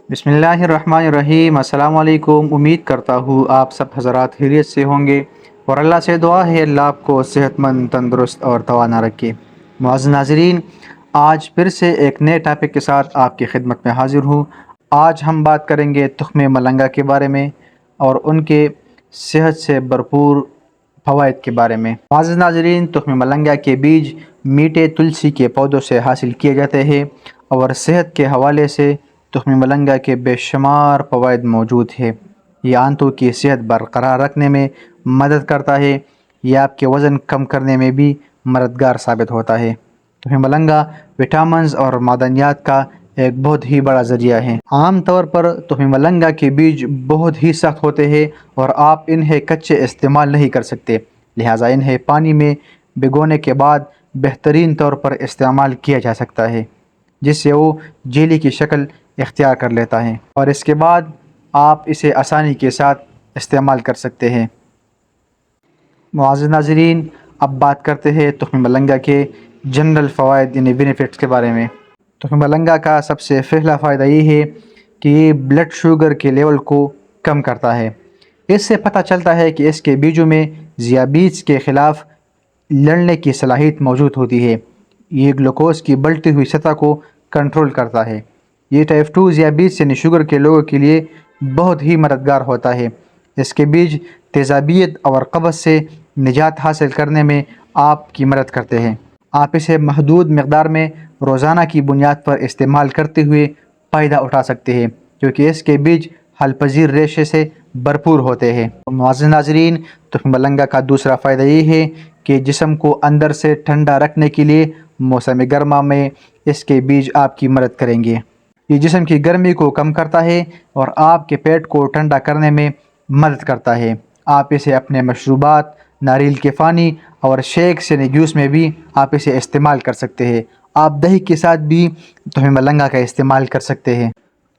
बिस्मिल्लाहिर्रहमानिर्रहीम। अस्सलाम वालेकुम। उम्मीद करता हूँ आप सब हज़रात खैरियत से होंगे और अल्लाह से दुआ है अल्लाह आपको सेहतमंद, तंदुरुस्त और तवाना रखे। मुअज़्ज़िज़ नाज़रीन, आज फिर से एक नए टॉपिक के साथ आपकी खिदमत में हाज़िर हूँ। आज हम बात करेंगे तुख्म मलंगा के बारे में और उनके सेहत से भरपूर फ़वाइद के बारे में। मुअज़्ज़िज़ नाज़रीन, तुख्म मलंगा के बीज मीठे तुलसी के पौधों से हासिल किए जाते हैं और सेहत के हवाले से तुख्म मलंगा के बेशुमार फ़वाइद मौजूद है। ये आंतों की सेहत बरकरार रखने में मदद करता है। यह आपके वज़न कम करने में भी मददगार साबित होता है। तुख्म मलंगा विटामिन्स और मादनियात का एक बहुत ही बड़ा ज़रिया है। आम तौर पर तुख्म मलंगा के बीज बहुत ही सख्त होते हैं और आप इन्हें कच्चे इस्तेमाल नहीं कर सकते, लिहाजा इन्हें पानी में भिगोने के बाद बेहतरीन तौर पर इस्तेमाल किया जा सकता है, जिससे वो जेली की शक्ल इख्तियार कर लेता है और इसके बाद आप इसे आसानी के साथ इस्तेमाल कर सकते हैं। मुअज़्ज़िज़ नाज़रीन, अब बात करते हैं तुख्म मलंगा के जनरल फ़वाइद यानी बेनिफिट्स के बारे में। तुख्म मलंगा का सबसे पहला फ़ायदा ये है कि ये ब्लड शुगर के लेवल को कम करता है। इससे पता चलता है कि इसके बीजों में ज़ियाबीस के ख़िलाफ़ लड़ने की सलाहियत मौजूद होती है। ये ग्लूकोज़ की बढ़ती हुई सतह को कंट्रोल करता है। ये टाइप 2 ज़ियाबीस यानी शुगर के लोगों के लिए बहुत ही मददगार होता है। इसके बीज तेज़ाबियत और कब्ज़ से निजात हासिल करने में आपकी मदद करते हैं। आप इसे महदूद मकदार में रोज़ाना की बुनियाद पर इस्तेमाल करते हुए फ़ायदा उठा सकते हैं, क्योंकि इसके बीज हल पज़ीर रेशे से भरपूर होते हैं। मुअज़्ज़िज़ नाज़रीन, तुख्म मलंगा का दूसरा फ़ायदा ये है कि जिस्म को अंदर से ठंडा रखने के लिए मौसम गर्मा में इसके बीज आपकी मदद करेंगे। ये जिस्म की गर्मी को कम करता है और आपके पेट को ठंडा करने में मदद करता है। आप इसे अपने मशरूबात, नारियल के पानी और शेक्स यानी जूस में भी आप इसे इस्तेमाल कर सकते हैं। आप दही के साथ भी तुख्म मलंगा का इस्तेमाल कर सकते हैं।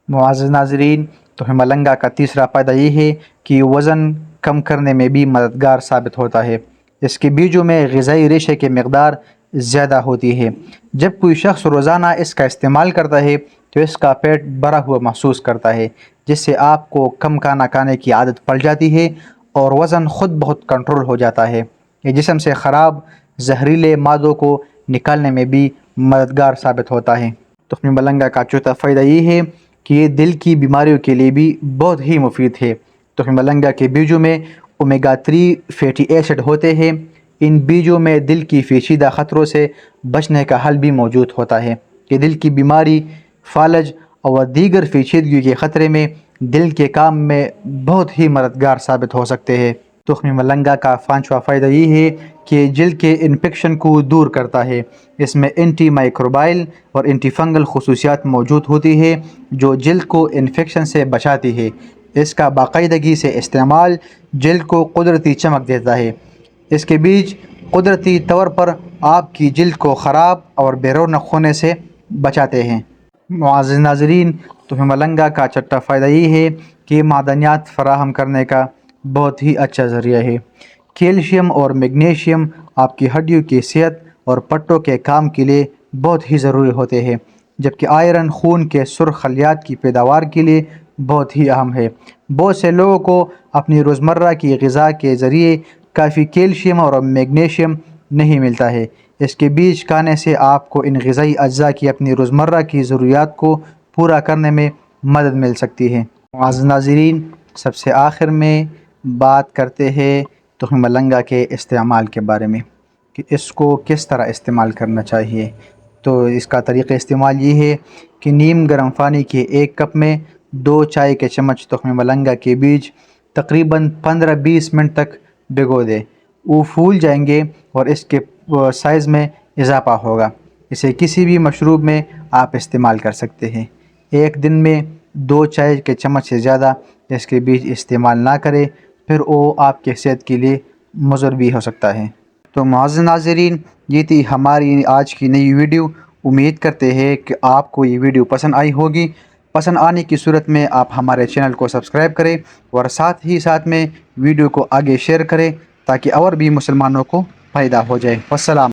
मुअज़्ज़िज़ नाज़रीन, तुख्म मलंगा का तीसरा फ़ायदा ये है कि वज़न कम करने में भी मददगार साबित होता है। इसके बीजों में ग़िज़ाई रेशे की मकदार ज़्यादा होती है। जब कोई शख्स रोज़ाना इसका इस्तेमाल करता है तो इसका पेट भरा हुआ महसूस करता है, जिससे आपको कम खाना खाने की आदत पड़ जाती है और वज़न ख़ुद बहुत कंट्रोल हो जाता है। ये जिस्म से ख़राब जहरीले मादों को निकालने में भी मददगार साबित होता है। तुख्म मलंगा का चौथा फ़ायदा ये है कि ये दिल की बीमारियों के लिए भी बहुत ही मुफीद है। तुख्म मलंगा के बीजों में ओमेगा 3 फैटी एसिड होते हैं। इन बीजों में दिल की पेचीदा ख़तरों से बचने का हल भी मौजूद होता है। ये दिल की बीमारी, फालज और दीगर पेचीदगी के ख़तरे में दिल के काम में बहुत ही मददगार साबित हो सकते हैं। तुख्म मलंगा का पांचवा फ़ायदा ये है कि जिल्द के इन्फेक्शन को दूर करता है। इसमें एंटी माइक्रोबाइल और एंटी फंगल खसूसियात मौजूद होती है जो जिल्द को इन्फेक्शन से बचाती है। इसका बाकायदगी से इस्तेमाल जिल्द को कुदरती चमक देता है। इसके बीज कुदरती तौर पर आपकी जिल्द को ख़राब और बेरौनक होने से बचाते हैं। मुअज़्ज़िज़ नाज़रीन, तुख्म मलंगा का छठा फ़ायदा ये है कि मादनियात फ़राहम करने का बहुत ही अच्छा ज़रिया है। कैल्शियम और मैग्नीशियम आपकी हड्डियों की सेहत और पट्टों के काम के लिए बहुत ही ज़रूरी होते हैं, जबकि आयरन खून के सुर्ख़ खलियात की पैदावार के लिए बहुत ही अहम है। बहुत से लोगों को अपनी रोज़मर्रा की ग़िज़ा के ज़रिए काफ़ी कैल्शियम और मैग्नीशियम नहीं मिलता है। इसके बीज खाने से आपको इन ग़िज़ाई अज्जा की अपनी रोज़मर्रा की ज़रूरियात को पूरा करने में मदद मिल सकती है। मुअज़्ज़िज़ नाज़रीन, सबसे आखिर में बात करते हैं तुख्म मलंगा के इस्तेमाल के बारे में कि इसको किस तरह इस्तेमाल करना चाहिए। तो इसका तरीक़ा इस्तेमाल ये है कि नीम गर्म पानी के 1 कप में 2 चाय के चम्मच तुख्म मलंगा के बीज तकरीबन 15-20 मिनट तक भिगो दें। वो फूल जाएंगे और इसके साइज़ में इजाफ़ा होगा। इसे किसी भी मशरूब में आप इस्तेमाल कर सकते हैं। एक दिन में 2 चाय के चम्मच से ज़्यादा इसके बीज इस्तेमाल ना करें, फिर वो आपके सेहत के लिए मुज़र भी हो सकता है। तो मुअज़्ज़िज़ नाज़रीन, ये थी हमारी आज की नई वीडियो। उम्मीद करते हैं कि आपको ये वीडियो पसंद आई होगी। पसंद आने की सूरत में आप हमारे चैनल को सब्सक्राइब करें और साथ में वीडियो को आगे शेयर करें ताकि और भी मुसलमानों को फ़ायदा हो जाए। वस्सलाम।